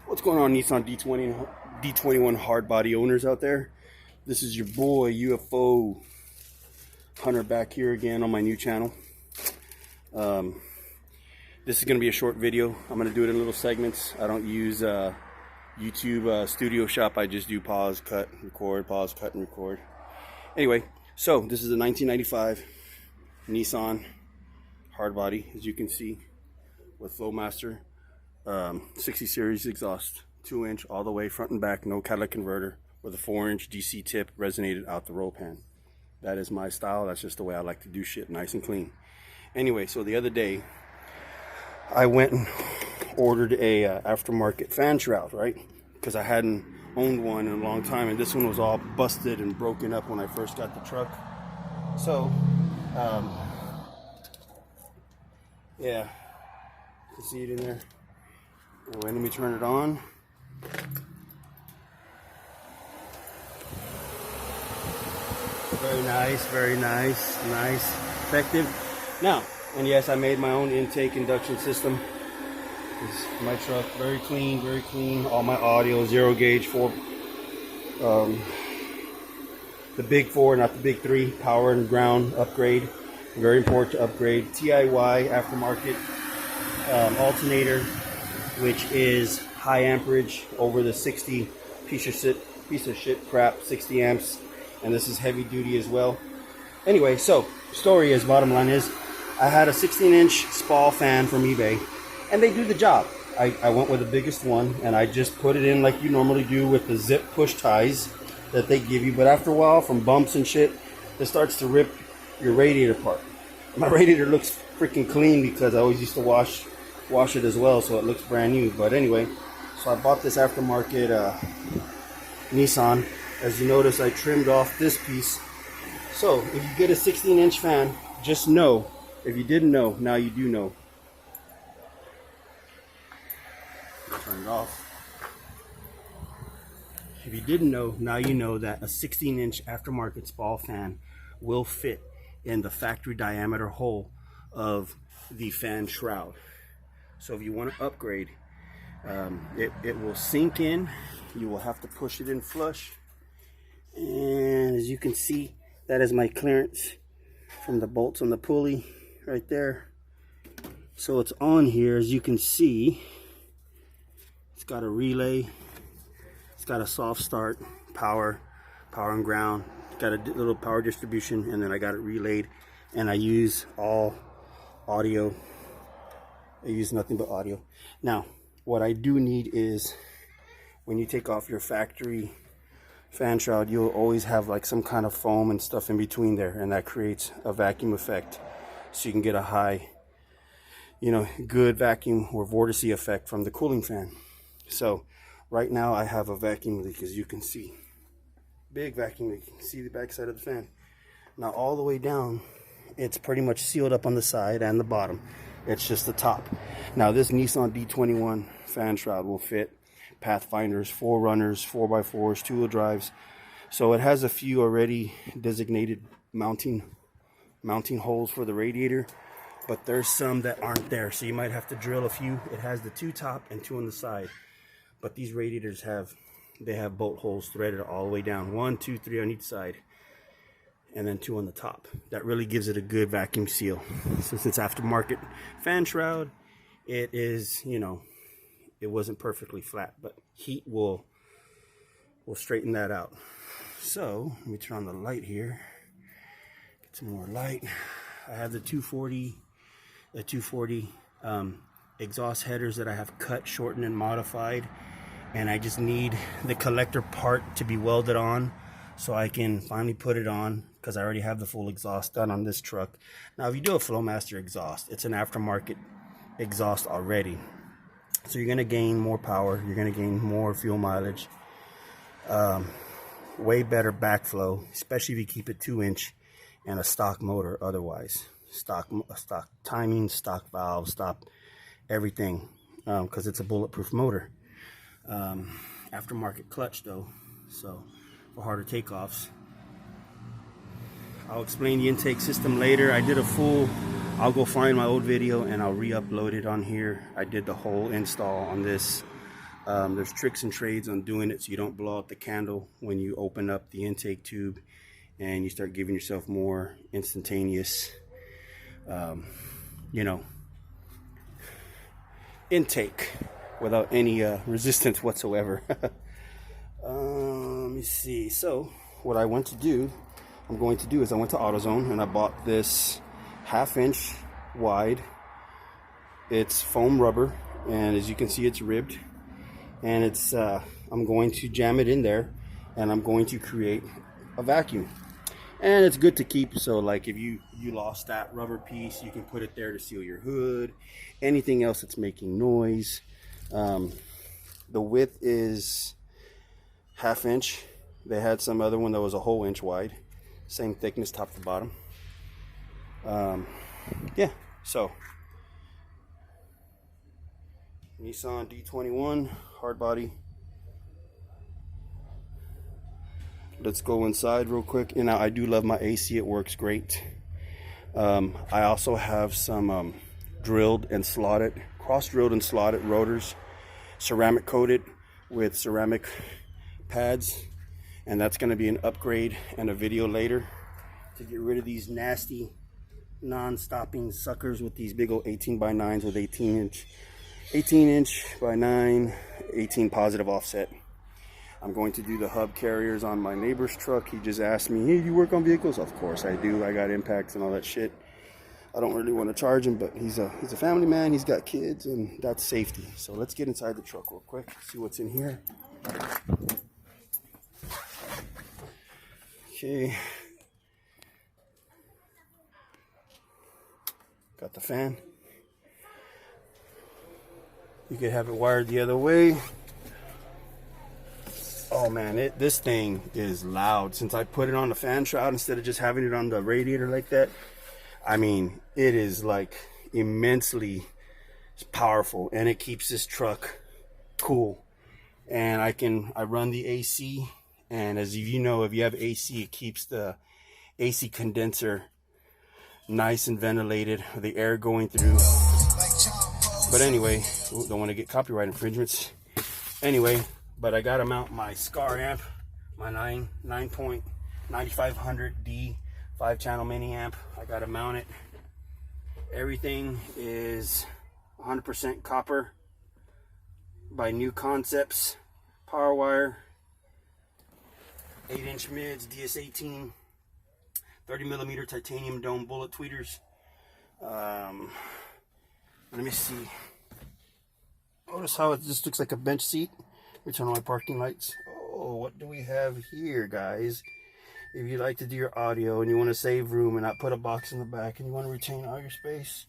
What's going on, Nissan D21 Hardbody owners out there? This is your boy UFO Hunter back here again on my new channel. This is going to be a short video. I'm going to do it in little segments. I don't use YouTube Studio Shop. I just do pause, cut, record, pause, cut, and record. Anyway, so this is a 1995 Nissan Hardbody, as you can see, with Flowmaster 60 series exhaust, 2-inch all the way front and back, no catalytic converter, with a 4-inch DC tip resonated out the roll pan. That is my style. That's just the way I like to do shit, nice and clean. Anyway, so the other day I went and ordered a aftermarket fan shroud, right? Because I hadn't owned one in a long time, and this one was all busted and broken up when I first got the truck. So yeah, you can see it in there. Anyway, let me turn it on. Very nice, effective. Now, and yes, I made my own intake induction system. This is my truck, very clean. All my audio, 0 gauge, the big 4, not the big 3, power and ground upgrade. Very important to upgrade. DIY aftermarket alternator, which is high amperage over the 60 piece of shit crap 60 amps, and this is heavy duty as well. Anyway, so story is, bottom line is, I had a 16-inch Spall fan from eBay, and they do the job. I went with the biggest one, and I just put it in like you normally do with the zip push ties that they give you. But after a while, from bumps and shit, it starts to rip your radiator apart. My radiator looks freaking clean because I always used to wash it as well, so it looks brand new. But anyway, so I bought this aftermarket Nissan. As you notice, I trimmed off this piece. So if you get a 16-inch fan, just know, if you didn't know, now you do know. Turn it off. If you didn't know, now you know that a 16-inch aftermarket Spall fan will fit in the factory diameter hole of the fan shroud. So if you want to upgrade, it will sink in. You will have to push it in flush. And as you can see, that is my clearance from the bolts on the pulley right there. So it's on here, as you can see. It's got a relay. It's got a soft start, power and ground. Got a little power distribution, and then I got it relayed, and I use all audio. I use nothing but audio. Now, what I do need is, when you take off your factory fan shroud, you'll always have like some kind of foam and stuff in between there, and that creates a vacuum effect, so you can get a high, good vacuum or vortice effect from the cooling fan. So right now I have a vacuum leak, as you can see. Big vacuum leak. You can see the back side of the fan. Now all the way down, it's pretty much sealed up on the side and the bottom. It's just the top. Now this Nissan D21 fan shroud will fit Pathfinders, 4Runners, 4x4s, 2-wheel drives. So it has a few already designated mounting holes for the radiator, but there's some that aren't there, so you might have to drill a few. It has the 2 top and 2 on the side, but these radiators have bolt holes threaded all the way down, 1, 2, 3 on each side, and then 2 on the top. That really gives it a good vacuum seal. Since it's aftermarket fan shroud, it is, it wasn't perfectly flat, but heat will straighten that out. So let me turn on the light here, get some more light. I have the 240 exhaust headers that I have cut, shortened, and modified, and I just need the collector part to be welded on so I can finally put it on, because I already have the full exhaust done on this truck. Now if you do a Flowmaster exhaust, it's an aftermarket exhaust already, so you're going to gain more power, you're going to gain more fuel mileage, way better backflow, especially if you keep it 2-inch and a stock motor. Otherwise, stock timing, stock valve, stock everything, because it's a bulletproof motor. Aftermarket clutch though, so for harder takeoffs. I'll explain the intake system later. I did a full I'll go find my old video and I'll re-upload it on here. I did the whole install on this There's tricks and trades on doing it so you don't blow out the candle when you open up the intake tube, and you start giving yourself more instantaneous, you know, intake without any resistance whatsoever. Let me see. So what I'm going to do is I went to AutoZone and I bought this 1/2 inch wide. It's foam rubber, and as you can see, it's ribbed, and it's I'm going to jam it in there, and I'm going to create a vacuum. And it's good to keep, so like if you lost that rubber piece, you can put it there to seal your hood, anything else that's making noise. The width is 1/2 inch. They had some other one that was a whole inch wide, same thickness top to bottom. Yeah, so Nissan D21 Hardbody. Let's go inside real quick. And now I do love my AC, it works great. I also have some drilled and slotted, cross-drilled and slotted rotors, ceramic coated with ceramic pads, and that's going to be an upgrade and a video later to get rid of these nasty non-stopping suckers with these big old 18x9s with 18 inch by 9, 18 positive offset. I'm going to do the hub carriers on my neighbor's truck. He just asked me, hey, do you work on vehicles? Of course I do. I got impacts and all that shit. I don't really want to charge him, but he's a family man. He's got kids, and that's safety. So let's get inside the truck real quick, see what's in here. Okay. Got the fan. You could have it wired the other way. Oh man, this thing is loud. Since I put it on the fan shroud instead of just having it on the radiator like that, I mean, it is like immensely powerful, and it keeps this truck cool. And I run the AC, and as you know, if you have AC, it keeps the AC condenser nice and ventilated, the air going through. But anyway, don't want to get copyright infringements. Anyway, but I gotta mount my SCAR amp, my 9500D 5-channel mini amp. I gotta mount it. Everything is 100% copper by New Concepts, power wire, 8-inch mids, DS18, 30mm titanium dome bullet tweeters. Let me see. Notice how it just looks like a bench seat. Let me turn on my parking lights. Oh, what do we have here, guys? If you like to do your audio and you want to save room and not put a box in the back and you want to retain all your space,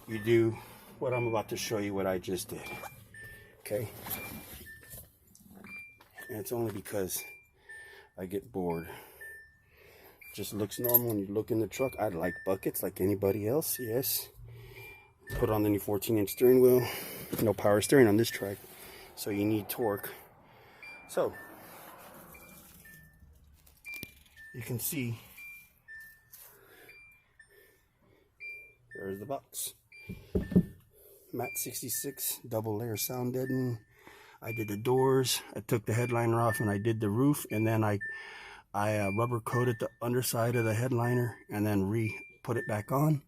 you do what I'm about to show you, what I just did. Okay? And it's only because I get bored. Just looks normal when you look in the truck. I like buckets like anybody else, yes. Put on the new 14-inch steering wheel. No power steering on this truck, so you need torque. So you can see there's the box. Matte 66 double layer sound deadening. I did the doors, I took the headliner off, and I did the roof, and then I rubber coated the underside of the headliner and then put it back on.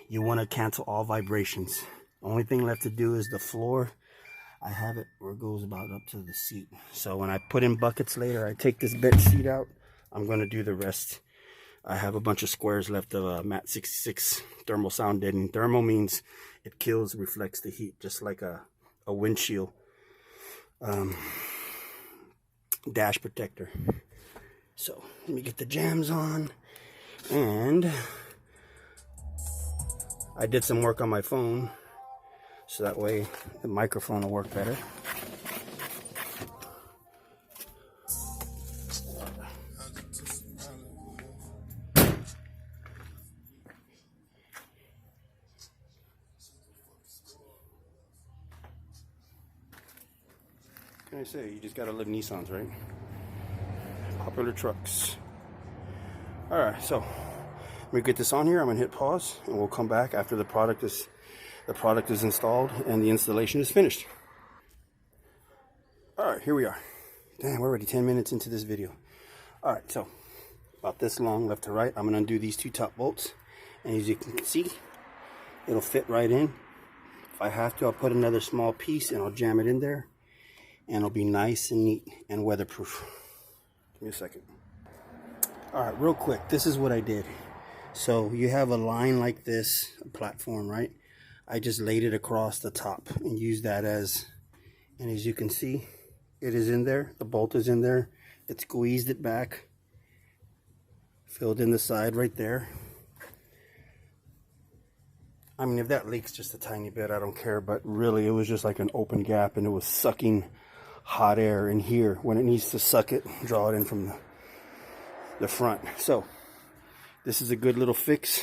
You want to cancel all vibrations. Only thing left to do is the floor. I have it where it goes about up to the seat. So when I put in buckets later, I take this bench seat out. I'm going to do the rest. I have a bunch of squares left of Matte 66 thermal sound deadening. Thermal means it kills, reflects the heat, just like a windshield dash protector. So let me get the jams on, and I did some work on my phone so that way the microphone will work better. What can I say? You just gotta live Nissans, right? Popular trucks. Alright, so let me get this on here. I'm gonna hit pause and we'll come back after the product is installed and the installation is finished. All right, here we are. Damn, we're already 10 minutes into this video. All right, so about this long left to right. I'm gonna undo these two top bolts, and as you can see, it'll fit right in. If I have to, I'll put another small piece and I'll jam it in there, and it'll be nice and neat and weatherproof. Give me a second. All right, real quick, this is what I did. So you have a line like this, a platform, right? I just laid it across the top and used that as, and as you can see, it is in there. The bolt is in there. It squeezed it back, filled in the side right there. I mean, if that leaks just a tiny bit, I don't care, but really it was just like an open gap, and it was sucking hot air in here when it needs to suck it, draw it in from the front. So this is a good little fix.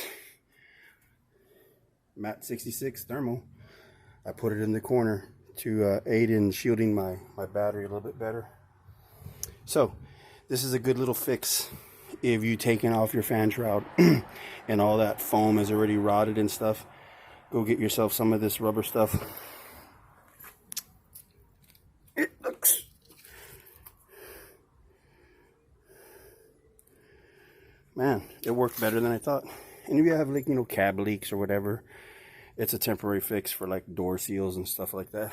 Matte 66 thermal. I put it in the corner to aid in shielding my battery a little bit better. So this is a good little fix if you taking off your fan shroud and all that foam is already rotted and stuff. Go get yourself some of this rubber stuff. It looks, man, it worked better than I thought. And if you have, like, you know, cab leaks or whatever, it's a temporary fix for like door seals and stuff like that.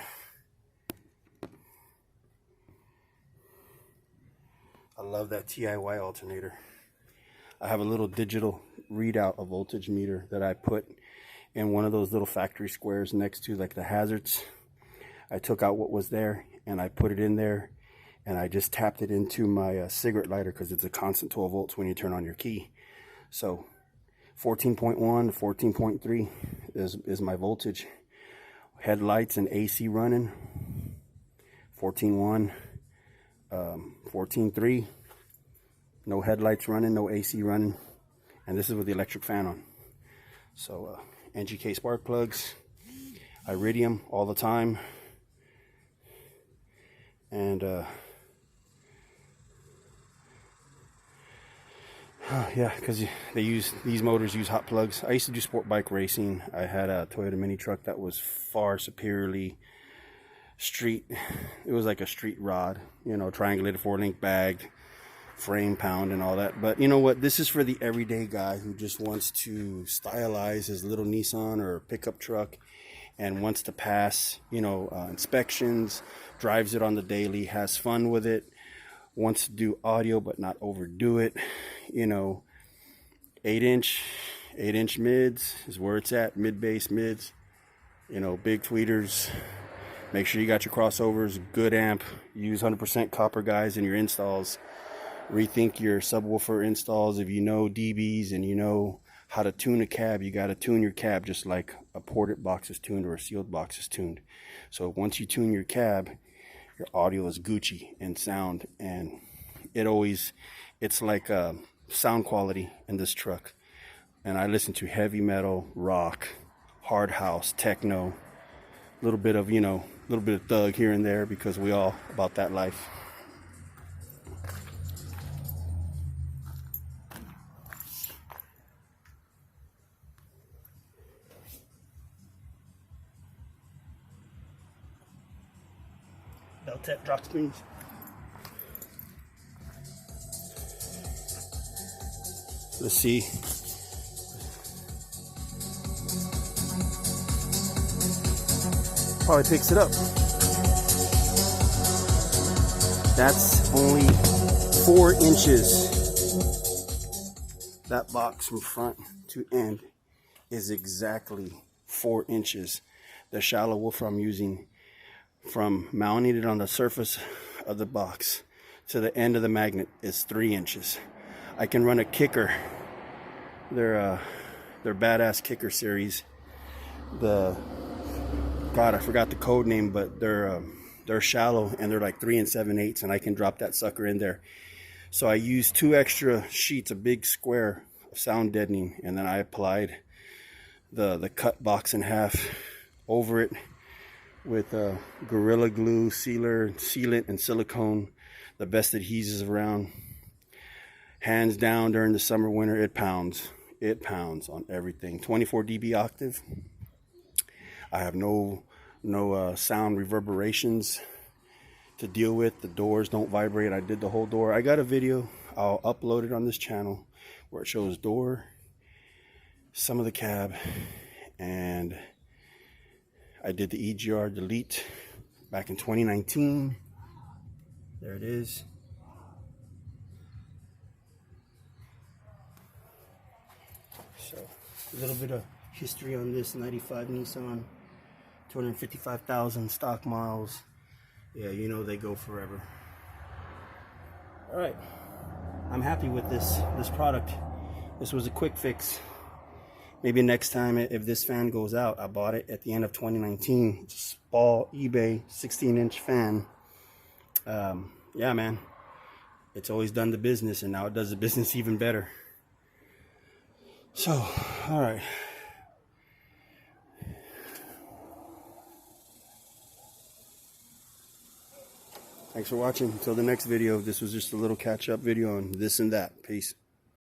I love that DIY alternator. I have a little digital readout, a voltage meter that I put in one of those little factory squares next to like the hazards. I took out what was there and I put it in there, and I just tapped it into my cigarette lighter, because it's a constant 12 volts when you turn on your key. So 14.1 to 14.3 is my voltage. Headlights and AC running. 14.1, 14.3. No headlights running, no AC running, and this is with the electric fan on. So NGK spark plugs, iridium all the time, and yeah, because these motors use hot plugs. I used to do sport bike racing. I had a Toyota mini truck that was far superiorly street. It was like a street rod, you know, triangulated 4-link bagged, frame pound and all that. But you know what, this is for the everyday guy who just wants to stylize his little Nissan or pickup truck and wants to pass, you know, inspections, drives it on the daily, has fun with it, wants to do audio but not overdo it. You know, 8-inch mids is where it's at. Mid bass mids, you know, big tweeters. Make sure you got your crossovers, good amp. Use 100% copper guys in your installs. Rethink your subwoofer installs. If you know dBs and you know how to tune a cab, you got to tune your cab just like a ported box is tuned or a sealed box is tuned. So once you tune your cab, your audio is Gucci and sound, and it's like sound quality in this truck. And I listen to heavy metal, rock, hard house, techno, a little bit of, you know, a little bit of thug here and there, because we all about that life. Bell-tap drop screens. Let's see. Probably picks it up. That's only 4 inches. That box from front to end is exactly 4 inches. The shallow woofer I'm using, from mounting it on the surface of the box to the end of the magnet, is 3 inches. I can run a kicker. They're badass kicker series. God, I forgot the code name, but they're shallow and they're like 3 7/8, and I can drop that sucker in there. So I used 2 extra sheets, a big square of sound deadening, and then I applied the cut box in half over it with Gorilla Glue, sealant, and silicone, the best adhesives around. Hands down, during the summer, winter, it pounds. It pounds on everything. 24 dB octave. I have no sound reverberations. to deal with. The doors don't vibrate. I did the whole door. I got a video, I'll upload it on this channel, where it shows door, some of the cab, and I did the EGR delete back in 2019. There it is. So a little bit of history on this 95 Nissan, 255,000 stock miles. Yeah, you know they go forever. All right, I'm happy with this product. This was a quick fix. Maybe next time, if this fan goes out, I bought it at the end of 2019. It's a small eBay 16-inch fan. Yeah, man, it's always done the business, and now it does the business even better. So, all right. Thanks for watching. Until the next video, this was just a little catch-up video on this and that. Peace.